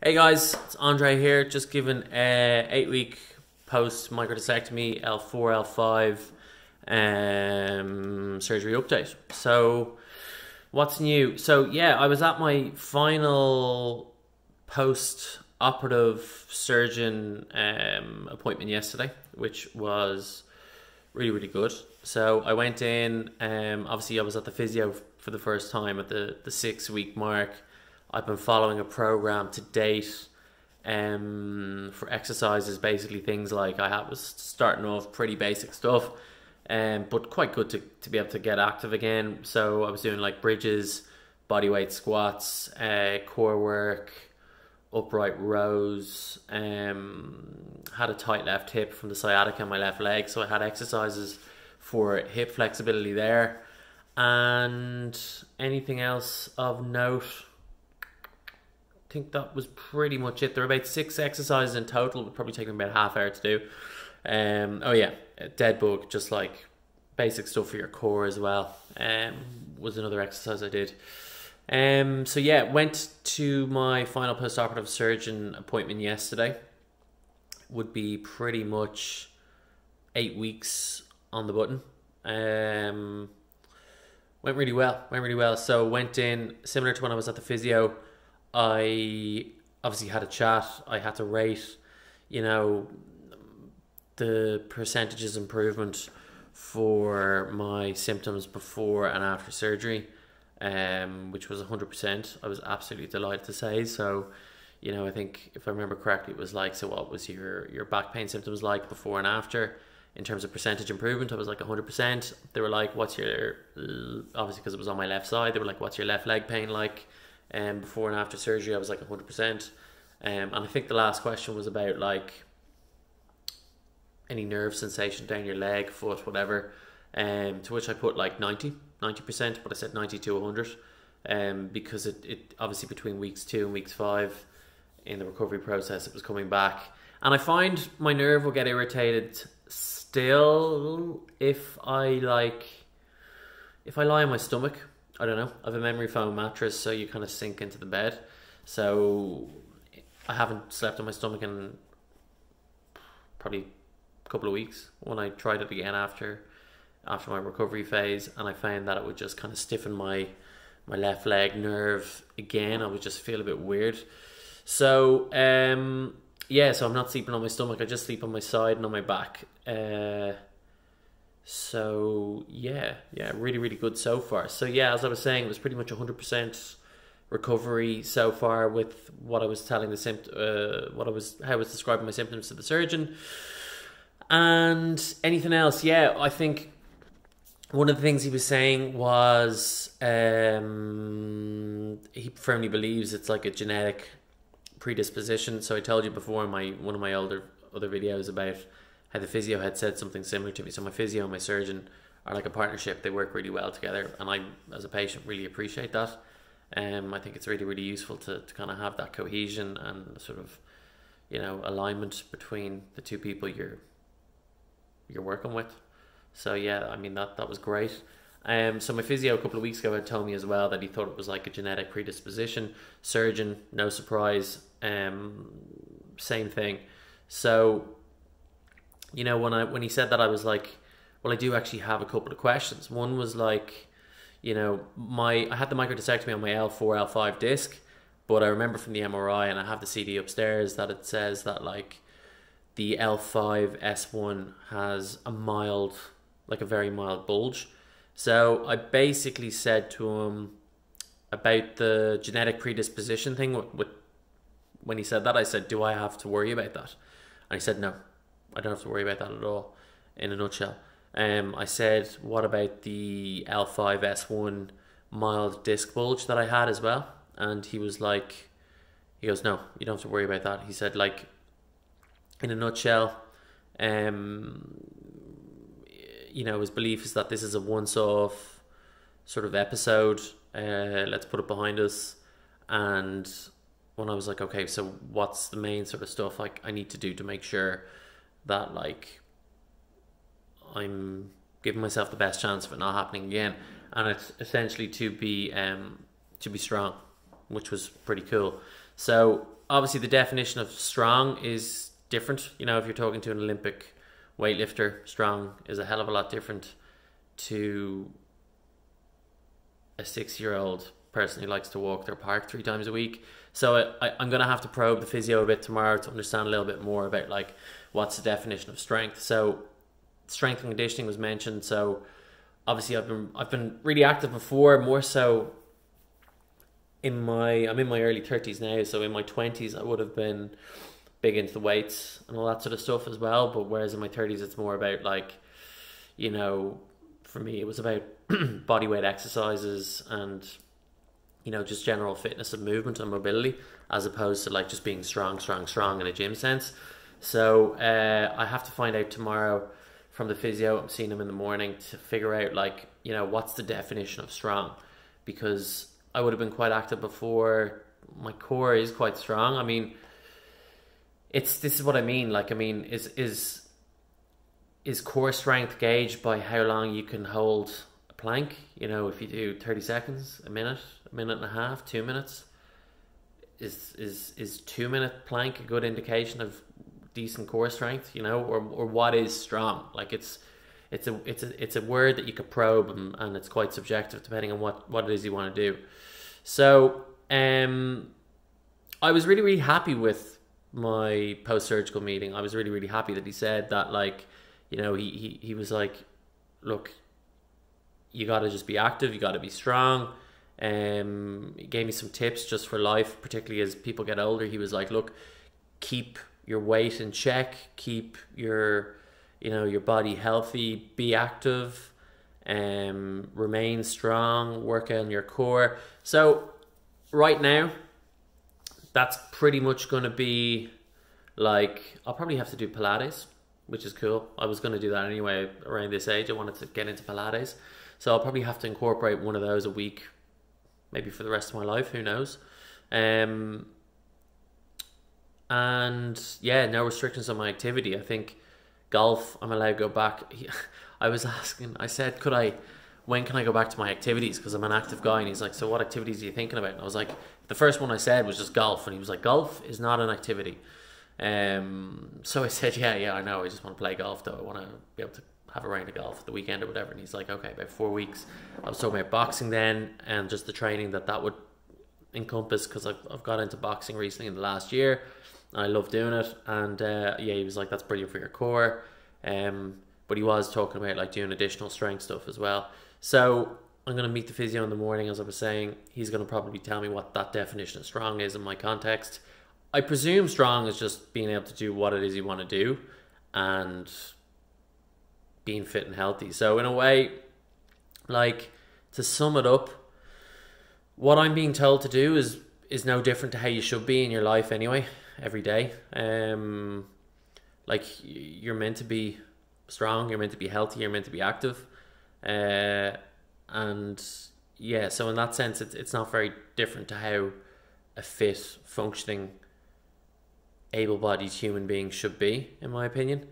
Hey guys, it's Andre here, just giving a 8 week post microdiscectomy L4 L5 surgery update. So what's new? So yeah, I was at my final post operative surgeon appointment yesterday, which was really good. So I went in, obviously I was at the physio for the first time at the 6 week mark. I've been following a program to date for exercises, basically things like was starting off pretty basic stuff, but quite good to be able to get active again. So I was doing like bridges, bodyweight squats, core work, upright rows, had a tight left hip from the sciatica in my left leg, so I had exercises for hip flexibility there. And anything else of note? I think that was pretty much it. There were about 6 exercises in total. It would probably take me about a half hour to do. Oh yeah, dead bug, just like basic stuff for your core as well. Was another exercise I did. So yeah, went to my final post-operative surgeon appointment yesterday. Would be pretty much 8 weeks on the button. Went really well. So went in similar to when I was at the physio. I obviously had a chat. I had to rate, the percentages improvement for my symptoms before and after surgery, which was 100%. I was absolutely delighted to say. So, I think if I remember correctly, it was like, so what was your back pain symptoms like before and after? In terms of percentage improvement, I was like 100%. They were like, obviously because it was on my left side, they were like, what's your left leg pain like? Before and after surgery, I was like 100%. And I think the last question was about like any nerve sensation down your leg, foot, whatever. To which I put like 90%, but I said 90 to 100. Because it obviously between weeks 2 and weeks 5 in the recovery process, it was coming back. And I find my nerve will get irritated still if I lie on my stomach. I don't know. I have a memory foam mattress, so you kind of sink into the bed. So I haven't slept on my stomach in probably a couple of weeks. When I tried it again after my recovery phase, and I found that it would just kind of stiffen my left leg nerve again. I would just feel a bit weird. So yeah, so I'm not sleeping on my stomach. I just sleep on my side and on my back. So yeah, really good so far. So yeah, as I was saying, it was pretty much 100% recovery so far with what I was telling how I was describing my symptoms to the surgeon. And anything else? Yeah, I think one of the things he was saying was he firmly believes it's like a genetic predisposition. So I told you before in one of my other videos about how the physio had said something similar to me. So my physio and my surgeon are like a partnership. They work really well together, and I, as a patient, really appreciate that. I think it's really useful to kind of have that cohesion and sort of, alignment between the two people you're working with. So yeah, I mean that was great. So my physio a couple of weeks ago had told me as well that he thought it was like a genetic predisposition. Surgeon, no surprise, same thing. So when he said that, I was like, well, I do actually have a couple of questions. One was like, I had the microdiscectomy on my L4, L5 disc, but I remember from the MRI, and I have the CD upstairs, that it says that like the L5 S1 has a very mild bulge. So I basically said to him about the genetic predisposition thing. When he said that, I said, do I have to worry about that? And he said, no, I don't have to worry about that at all, in a nutshell. I said, what about the L5 S1 mild disc bulge that I had as well? And he goes, no, you don't have to worry about that. He said, like, in a nutshell, his belief is that this is a once-off sort of episode. Let's put it behind us. And when I was like, okay, so what's the main sort of stuff like I need to do to make sure that like I'm giving myself the best chance of it not happening again? And it's essentially to be strong, which was pretty cool. So obviously the definition of strong is different. You know, if you're talking to an Olympic weightlifter, strong is a hell of a lot different to a 6-year-old person who likes to walk their park 3 times a week. So I'm going to have to probe the physio a bit tomorrow to understand a little bit more about like what's the definition of strength. So strength and conditioning was mentioned. So obviously I've been really active before, more so I'm in my early 30s now, so in my 20s I would have been big into the weights and all that sort of stuff as well. But whereas in my 30s it's more about like, you know, for me it was about body weight exercises and, you know, just general fitness and movement and mobility, as opposed to like just being strong in a gym sense. So I have to find out tomorrow from the physio. I'm seeing him in the morning to figure out like, you know, what's the definition of strong, because I would have been quite active before. My core is quite strong. I mean, this is what I mean. Like, I mean, is core strength gauged by how long you can hold a plank? You know, if you do 30 seconds, a minute and a half, 2 minutes, is 2-minute plank a good indication of decent core strength? You know, or what is strong? Like, it's a word that you could probe, and it's quite subjective depending on what it is you want to do. So I was really, really happy with my post-surgical meeting. I was really, really happy that he said that, like, you know, he was like, look, you got to just be active, you got to be strong. He gave me some tips just for life, particularly as people get older. He was like, look, keep your weight in check, keep your, you know, your body healthy, be active, remain strong, work on your core. So right now, that's pretty much going to be like, I'll probably have to do Pilates, which is cool. I was going to do that anyway around this age. I wanted to get into Pilates. So I'll probably have to incorporate one of those a week, maybe for the rest of my life, who knows. And yeah, no restrictions on my activity. I think golf, I'm allowed to go back. I said, when can I go back to my activities? Because I'm an active guy. And he's like, so what activities are you thinking about? And I was like, the first one I said was just golf. And he was like, golf is not an activity. So I said, yeah, I know. I just want to play golf though. I want to be able to have a round of golf at the weekend or whatever. And he's like, okay, about 4 weeks. I was talking about boxing then, and just the training that would encompass, because I've got into boxing recently in the last year. I love doing it. And yeah, he was like, that's brilliant for your core. But he was talking about like doing additional strength stuff as well. So I'm going to meet the physio in the morning, as I was saying. He's going to probably tell me what that definition of strong is in my context. I presume strong is just being able to do what it is you want to do and being fit and healthy. So in a way, like, to sum it up, what I'm being told to do is no different to how you should be in your life anyway, every day. Like, you're meant to be strong, you're meant to be healthy, you're meant to be active. And yeah, so in that sense, it's not very different to how a fit, functioning, able-bodied human being should be, in my opinion.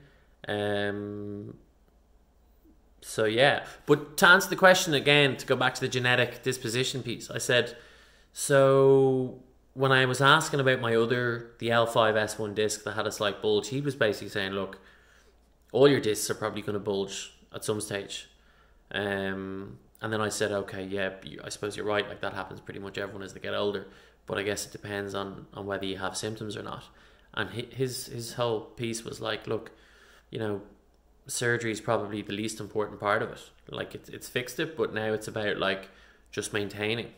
So yeah, but to answer the question again, to go back to the genetic disposition piece, I said, so when I was asking about the L5-S1 disc that had a slight bulge, he was basically saying, look, all your discs are probably going to bulge at some stage. And then I said, okay, yeah, I suppose you're right. Like, that happens pretty much everyone as they get older. But I guess it depends on whether you have symptoms or not. And his whole piece was like, look, you know, surgery is probably the least important part of it. Like, it's fixed it, but now it's about like just maintaining,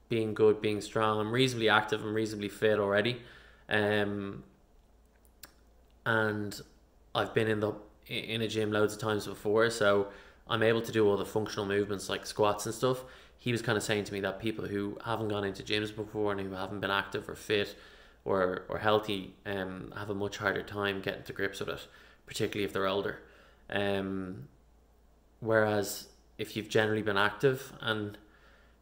being good, being strong. I'm reasonably active, I'm reasonably fit already. And I've been in a gym loads of times before, so I'm able to do all the functional movements like squats and stuff. He was kind of saying to me that people who haven't gone into gyms before and who haven't been active or fit or healthy have a much harder time getting to grips with it, particularly if they're older. Whereas if you've generally been active and,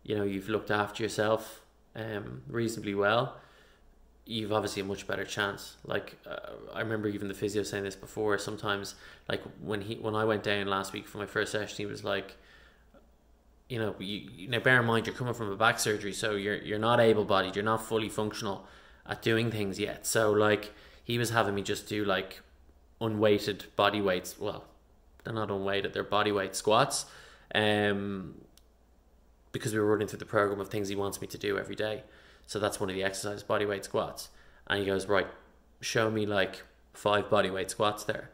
you know, you've looked after yourself reasonably well, you've obviously a much better chance. Like, I remember even the physio saying this before. Sometimes, like, when I went down last week for my first session, he was like, you know, now bear in mind you're coming from a back surgery, so you're not able-bodied, you're not fully functional, at doing things yet. So like he was having me just do like unweighted body weights. Well, they're not unweighted, they're body weight squats. Because we were running through the program of things he wants me to do every day. So that's one of the exercises, body weight squats. And he goes, right, show me like 5 body weight squats there.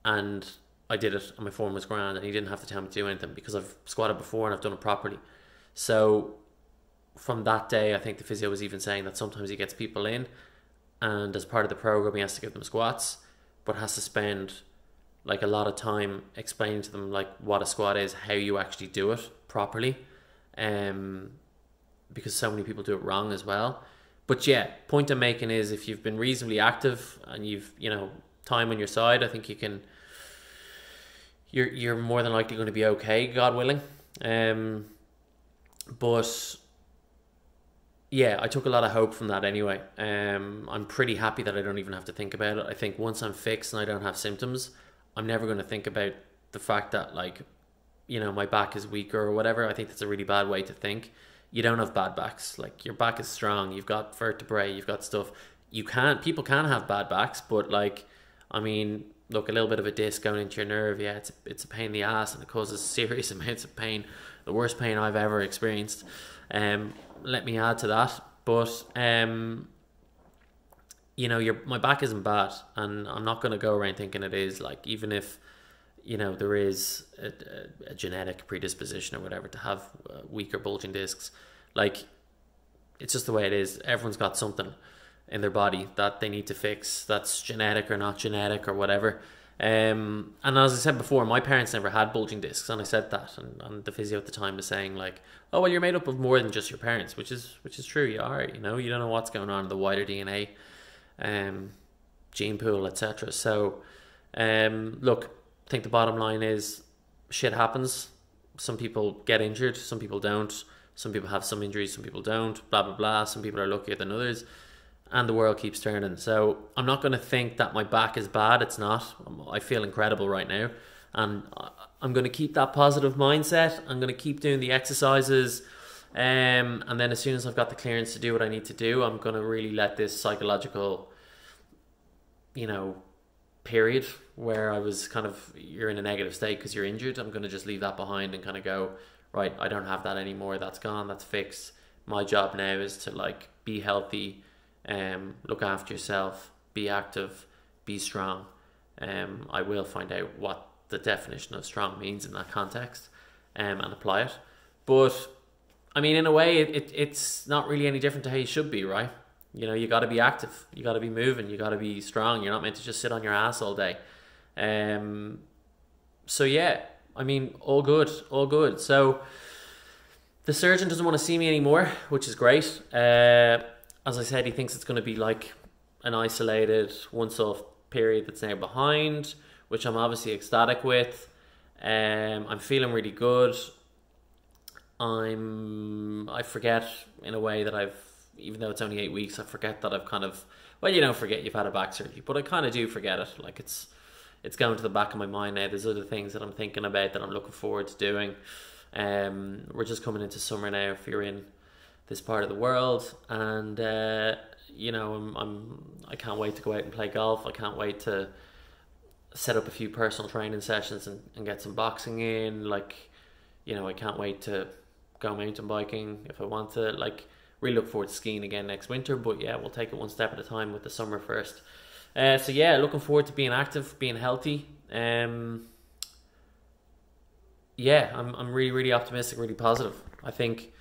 And I did it, and my form was grand, and he didn't have to tell me to do anything because I've squatted before and I've done it properly. So from that day, I think the physio was even saying that sometimes he gets people in, and as part of the program, he has to give them squats, but has to spend like a lot of time explaining to them like what a squat is, how you actually do it properly, because so many people do it wrong as well. But yeah, point I'm making is if you've been reasonably active and you've, you know, time on your side, I think you can, you're more than likely going to be okay, God willing. But yeah, I took a lot of hope from that anyway. I'm pretty happy that I don't even have to think about it. I think once I'm fixed and I don't have symptoms, I'm never going to think about the fact that, like, you know, my back is weaker or whatever. I think that's a really bad way to think. You don't have bad backs. Like, your back is strong. You've got vertebrae. You've got stuff. People can have bad backs, but like, I mean, look, a little bit of a disc going into your nerve, yeah, it's a pain in the ass, and it causes serious amounts of pain. The worst pain I've ever experienced. Let me add to that. But you know, my back isn't bad, and I'm not going to go around thinking it is. Like, even if, you know, there is a genetic predisposition or whatever to have weaker bulging discs, like, it's just the way it is. Everyone's got something in their body that they need to fix, that's genetic or not genetic or whatever. And as I said before, my parents never had bulging discs, and I said that, and the physio at the time was saying like, oh well, you're made up of more than just your parents, which is true. You are, you know, you don't know what's going on in the wider DNA, gene pool, etc. So look, I think the bottom line is shit happens. Some people get injured, some people don't. Some people have some injuries, some people don't, blah blah blah. Some people are luckier than others, and the world keeps turning. So I'm not going to think that my back is bad. It's not. I feel incredible right now, and I'm going to keep that positive mindset. I'm going to keep doing the exercises, and then as soon as I've got the clearance to do what I need to do, I'm going to really let this psychological, you know, period where I was kind of, you're in a negative state because you're injured, I'm going to just leave that behind and kind of go, right, I don't have that anymore. That's gone. That's fixed. My job now is to like be healthy, look after yourself, be active, be strong. I will find out what the definition of strong means in that context, and apply it. But I mean, in a way, it's not really any different to how you should be, right? You know, you got to be active, you got to be moving, you got to be strong. You're not meant to just sit on your ass all day. So yeah, I mean, all good, all good. So the surgeon doesn't want to see me anymore, which is great. As I said, he thinks it's going to be like an isolated once-off period that's now behind, which I'm obviously ecstatic with. I'm feeling really good. I forget in a way that even though it's only 8 weeks, I forget that I've kind of, well, you don't forget you've had a back surgery, but I kind of do forget it. Like, it's going to the back of my mind now. There's other things that I'm thinking about that I'm looking forward to doing. We're just coming into summer now if you're in this part of the world, and you know, I can't wait to go out and play golf. I can't wait to set up a few personal training sessions and get some boxing in. Like, you know, I can't wait to go mountain biking if I want to. Like, really look forward to skiing again next winter, but yeah, we'll take it one step at a time with the summer first. So yeah, looking forward to being active, being healthy. Yeah, I'm really, really optimistic, really positive. I think,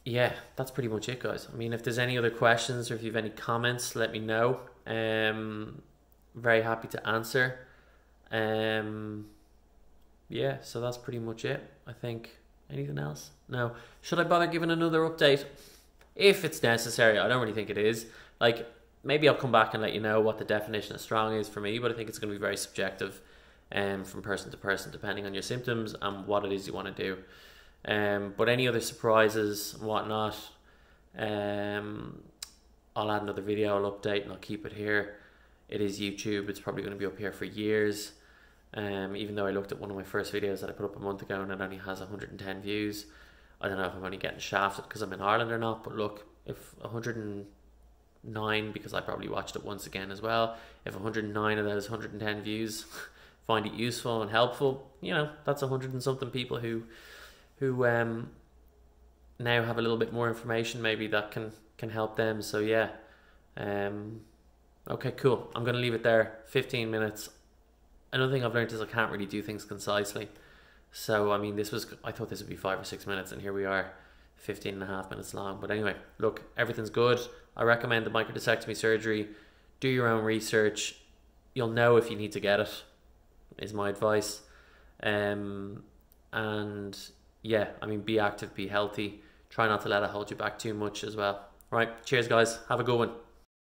yeah, that's pretty much it, guys. I mean, if there's any other questions or if you have any comments, let me know. Very happy to answer. Yeah, so that's pretty much it, I think. Anything else? No. Should I bother giving another update? If it's necessary. I don't really think it is. Like, maybe I'll come back and let you know what the definition of strong is for me, but I think it's going to be very subjective from person to person, depending on your symptoms and what it is you want to do. But any other surprises and whatnot, I'll add another video, I'll update, and I'll keep it here. It is YouTube. It's probably going to be up here for years. Even though I looked at one of my first videos that I put up a month ago and it only has 110 views. I don't know if I'm only getting shafted because I'm in Ireland or not, but look, if 109 because I probably watched it once again as well. If 109 of those 110 views find it useful and helpful, you know, that's 100 and something people who now have a little bit more information maybe that can help them. So yeah, okay, cool. I'm going to leave it there. 15 minutes. Another thing I've learned is I can't really do things concisely. So, I mean, I thought this would be 5 or 6 minutes, and here we are, 15 and a half minutes long. But anyway, look, everything's good. I recommend the microdiscectomy surgery. Do your own research. You'll know if you need to get it, is my advice. And yeah, I mean, be active, be healthy. Try not to let it hold you back too much as well. Right, cheers guys. Have a good one.